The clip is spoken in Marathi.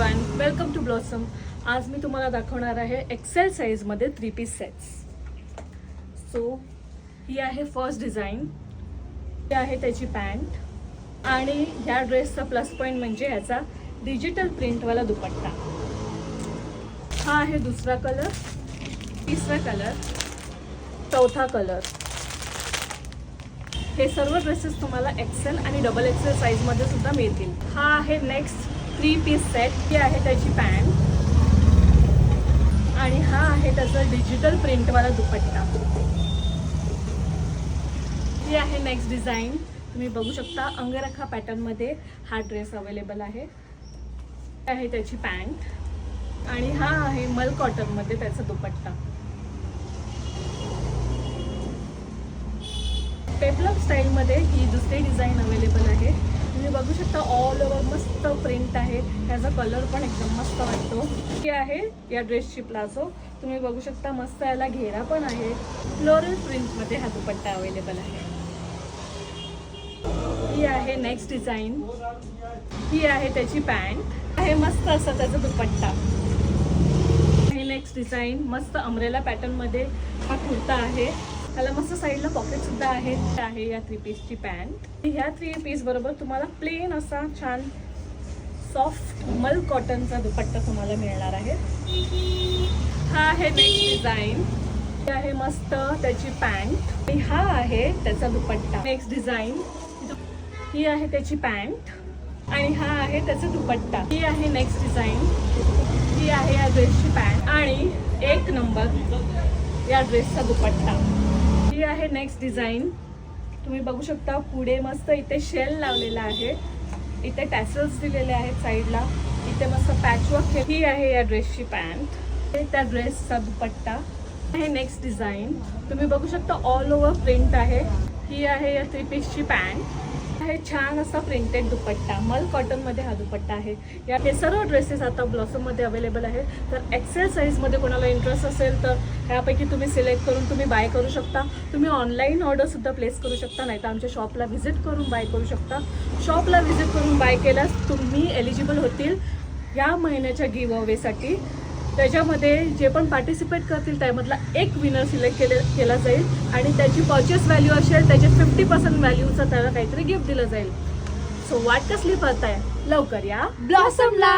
Everyone, welcome to blossom. आज मी तुम्हाला दाखवणार आहे एक्सेल साईजमध्ये 3 पीस सेट्स. सो ही आहे फर्स्ट डिझाईन. ही आहे त्याची पॅन्ट आणि ह्या ड्रेसचा प्लस पॉईंट म्हणजे ह्याचा डिजिटल प्रिंटवाला दुपट्टा. हा आहे दुसरा कलर, तिसरा कलर, चौथा कलर. हे सर्व ड्रेसेस तुम्हाला एक्सेल आणि डबल एक्सेल साईजमध्ये सुद्धा मिळतील. हा आहे नेक्स्ट 3 पीस सेट. ही आहे त्याची पॅन्ट आणि हा आहे त्याचा डिजिटल प्रिंटवाला दुपट्टा. ही आहे नेक्स्ट डिझाईन. तुम्ही बघू शकता अंगरखा पॅटर्नमध्ये हा ड्रेस अवेलेबल आहे. ही आहे त्याची पॅन्ट आणि हा आहे मल कॉटनमध्ये त्याचा दुपट्टा. पेपलम स्टाईलमध्ये ही दुसरी डिझाईन अवेलेबल आहे. तुम्ही बघू शकता ऑल ओव्हर मस्त प्रिंट आहे. त्याचा कलर पण एकदम मस्त वाटतो. ही आहे या ड्रेसची प्लाझो. तुम्ही बघू शकता मस्त याला घेरा पण आहे. फ्लोरल प्रिंटमध्ये हा दुपट्टा अवेलेबल आहे. ही आहे नेक्स्ट डिझाईन. ही आहे त्याची पॅन्ट आहे, मस्त असा त्याचा दुपट्टा. ही नेक्स्ट डिझाईन मस्त अम्ब्रेला पॅटर्नमध्ये हा कुर्ता आहे. त्याला मस्त साईडला पॉकेट सुद्धा आहे या 3 पीसची पॅन्ट. ह्या 3 पीस बरोबर तुम्हाला प्लेन असा छान सॉफ्ट मल कॉटनचा दुपट्टा तुम्हाला मिळणार आहे. हा आहे नेक्स्ट डिझाईन. ही आहे मस्त त्याची पॅन्ट आणि हा आहे त्याचा दुपट्टा. Next design. ही आहे त्याची पॅन्ट आणि हा आहे त्याचा दुपट्टा. ही आहे नेक्स्ट डिझाईन. ही आहे या ड्रेसची पॅन्ट आणि 1 नंबर या ड्रेसचा दुपट्टा. ही आहे नेक्स्ट डिझाईन. तुम्ही बघू शकता पुढे मस्त इथे शेल लावलेला आहे. इथे टॅसल्स दिलेले आहेत साईडला. इथे मस्त पॅचवर्क. ही आहे या ड्रेसची पॅन्ट. त्या ड्रेसचा दुपट्टा आहे. नेक्स्ट डिझाईन तुम्ही बघू शकता ऑल ओव्हर प्रिंट आहे. ही आहे या 3 पीसची पॅन्ट आहे. छान असा प्रिंटेड दुपट्टा. मल कॉटनमध्ये हा दुपट्टा आहे. हे सर्व ड्रेसेस आता ब्लॉसममध्ये अवेलेबल आहे. तर एक्सेल साईजमध्ये कोणाला इंटरेस्ट असेल तर ह्यापैकी तुम्ही सिलेक्ट करून तुम्ही बाय करू शकता. तुम्ही ऑनलाईन ऑर्डरसुद्धा प्लेस करू शकता, नाही तर आमच्या शॉपला व्हिजिट करून बाय करू शकता. शॉपला व्हिजिट करून बाय केल्यास तुम्ही एलिजिबल होतील या महिन्याच्या गिव्ह अवेसाठी. त्याच्यामध्ये जे पण पार्टिसिपेट करतील त्यामधला एक विनर सिलेक्ट केला जाईल आणि त्याची परचेस व्हॅल्यू असेल त्याचे 50% व्हॅल्यूचं त्याला काहीतरी गिफ्ट दिलं जाईल. सो वाट कसली पाहताय, लवकर या ब्लॉसमला.